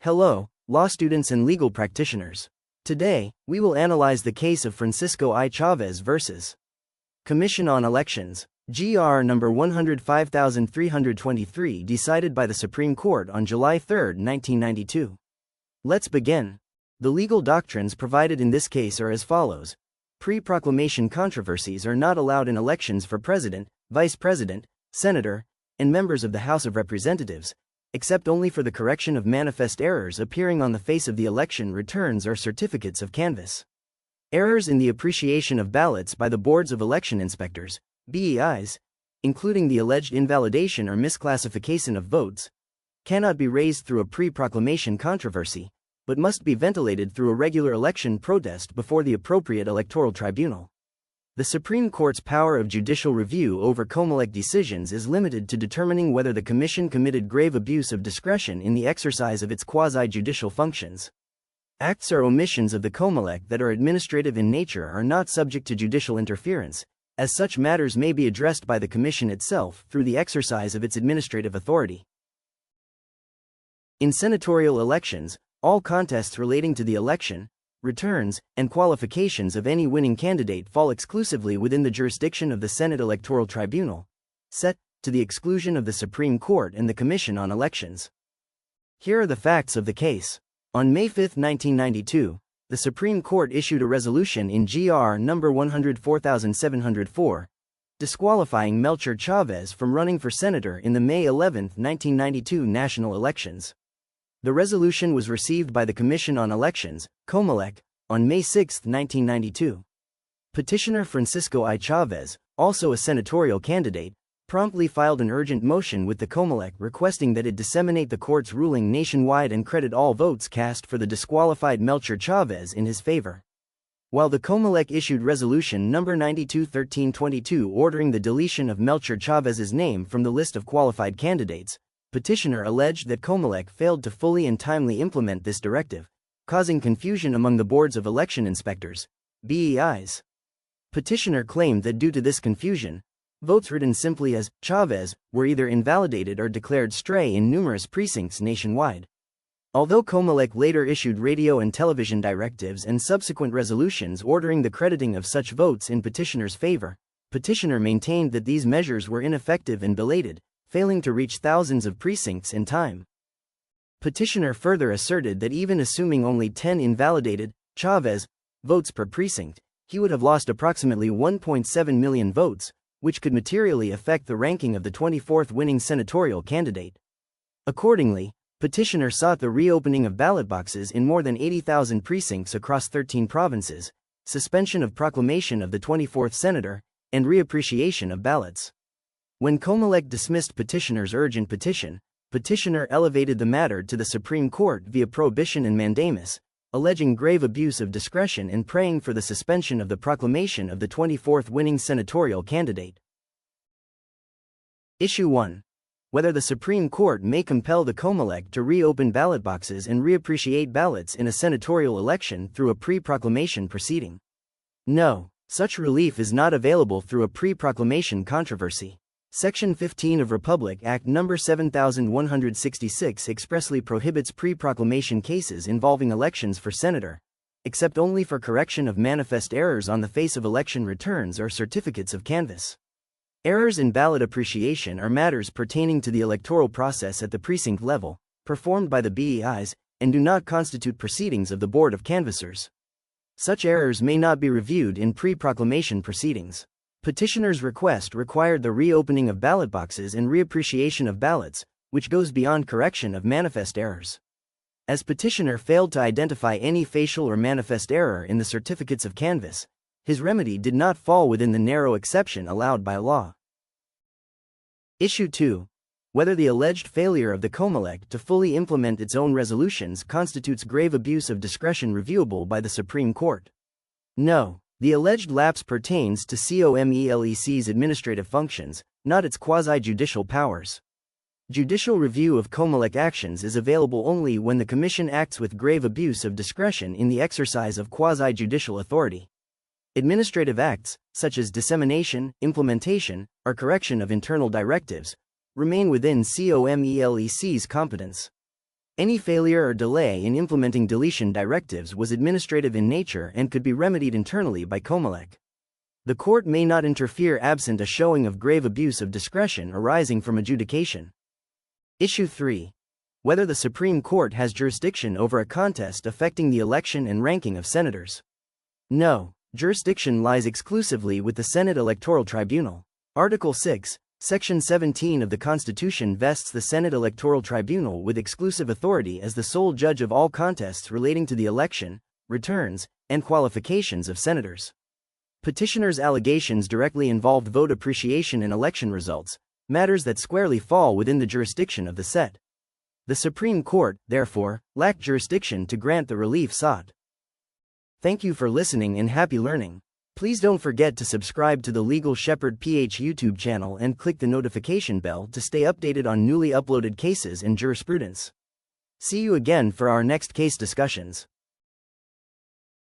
Hello, law students and legal practitioners. Today, we will analyze the case of Francisco I. Chavez versus Commission on Elections, GR number 105323, decided by the Supreme Court on July 3, 1992. Let's begin. The legal doctrines provided in this case are as follows. Pre-proclamation controversies are not allowed in elections for president, vice president, senator, and members of the House of Representatives, except only for the correction of manifest errors appearing on the face of the election returns or certificates of canvass. Errors in the appreciation of ballots by the boards of election inspectors, BEIs, including the alleged invalidation or misclassification of votes, cannot be raised through a pre-proclamation controversy, but must be ventilated through a regular election protest before the appropriate electoral tribunal. The Supreme Court's power of judicial review over COMELEC decisions is limited to determining whether the Commission committed grave abuse of discretion in the exercise of its quasi-judicial functions. Acts or omissions of the COMELEC that are administrative in nature are not subject to judicial interference, as such matters may be addressed by the Commission itself through the exercise of its administrative authority. In senatorial elections, all contests relating to the election, returns, and qualifications of any winning candidate fall exclusively within the jurisdiction of the Senate Electoral Tribunal, set, to the exclusion of the Supreme Court and the Commission on Elections. Here are the facts of the case. On May 5, 1992, the Supreme Court issued a resolution in GR number 104704, disqualifying Melchor Chavez from running for senator in the May 11, 1992 national elections. The resolution was received by the Commission on Elections, COMELEC, on May 6, 1992. Petitioner Francisco I. Chavez, also a senatorial candidate, promptly filed an urgent motion with the COMELEC requesting that it disseminate the court's ruling nationwide and credit all votes cast for the disqualified Melchor Chavez in his favor. While the COMELEC issued Resolution No. 92-1322 ordering the deletion of Melchor Chavez's name from the list of qualified candidates, petitioner alleged that COMELEC failed to fully and timely implement this directive, causing confusion among the boards of election inspectors, BEIs. Petitioner claimed that due to this confusion, votes written simply as Chavez were either invalidated or declared stray in numerous precincts nationwide. Although COMELEC later issued radio and television directives and subsequent resolutions ordering the crediting of such votes in petitioner's favor, petitioner maintained that these measures were ineffective and belated, failing to reach thousands of precincts in time. Petitioner further asserted that even assuming only 10 invalidated Chavez votes per precinct, he would have lost approximately 1.7 million votes, which could materially affect the ranking of the 24th winning senatorial candidate. Accordingly, petitioner sought the reopening of ballot boxes in more than 80,000 precincts across 13 provinces, suspension of proclamation of the 24th senator, and reappreciation of ballots. When COMELEC dismissed petitioner's urgent petition, petitioner elevated the matter to the Supreme Court via prohibition and mandamus, alleging grave abuse of discretion and praying for the suspension of the proclamation of the 24th winning senatorial candidate. Issue 1. Whether the Supreme Court may compel the COMELEC to reopen ballot boxes and reappreciate ballots in a senatorial election through a pre-proclamation proceeding. No, such relief is not available through a pre-proclamation controversy. Section 15 of Republic Act No. 7166 expressly prohibits pre-proclamation cases involving elections for senator, except only for correction of manifest errors on the face of election returns or certificates of canvass. Errors in ballot appreciation are matters pertaining to the electoral process at the precinct level, performed by the BEIs, and do not constitute proceedings of the Board of Canvassers. Such errors may not be reviewed in pre-proclamation proceedings. Petitioner's request required the reopening of ballot boxes and reappreciation of ballots, which goes beyond correction of manifest errors. As petitioner failed to identify any facial or manifest error in the certificates of canvass, his remedy did not fall within the narrow exception allowed by law. Issue 2. Whether the alleged failure of the COMELEC to fully implement its own resolutions constitutes grave abuse of discretion reviewable by the Supreme Court. No. The alleged lapse pertains to COMELEC's administrative functions, not its quasi-judicial powers. Judicial review of COMELEC actions is available only when the Commission acts with grave abuse of discretion in the exercise of quasi-judicial authority. Administrative acts, such as dissemination, implementation, or correction of internal directives, remain within COMELEC's competence. Any failure or delay in implementing deletion directives was administrative in nature and could be remedied internally by COMELEC. The court may not interfere absent a showing of grave abuse of discretion arising from adjudication. Issue 3. Whether the Supreme Court has jurisdiction over a contest affecting the election and ranking of senators. No, jurisdiction lies exclusively with the Senate Electoral Tribunal. Article 6, Section 17 of the Constitution vests the Senate Electoral Tribunal with exclusive authority as the sole judge of all contests relating to the election, returns, and qualifications of senators. Petitioners' allegations directly involved vote appreciation and election results, matters that squarely fall within the jurisdiction of the SET. The Supreme Court, therefore, lacked jurisdiction to grant the relief sought. Thank you for listening and happy learning. Please don't forget to subscribe to the Legal Shepherd PH YouTube channel and click the notification bell to stay updated on newly uploaded cases and jurisprudence. See you again for our next case discussions.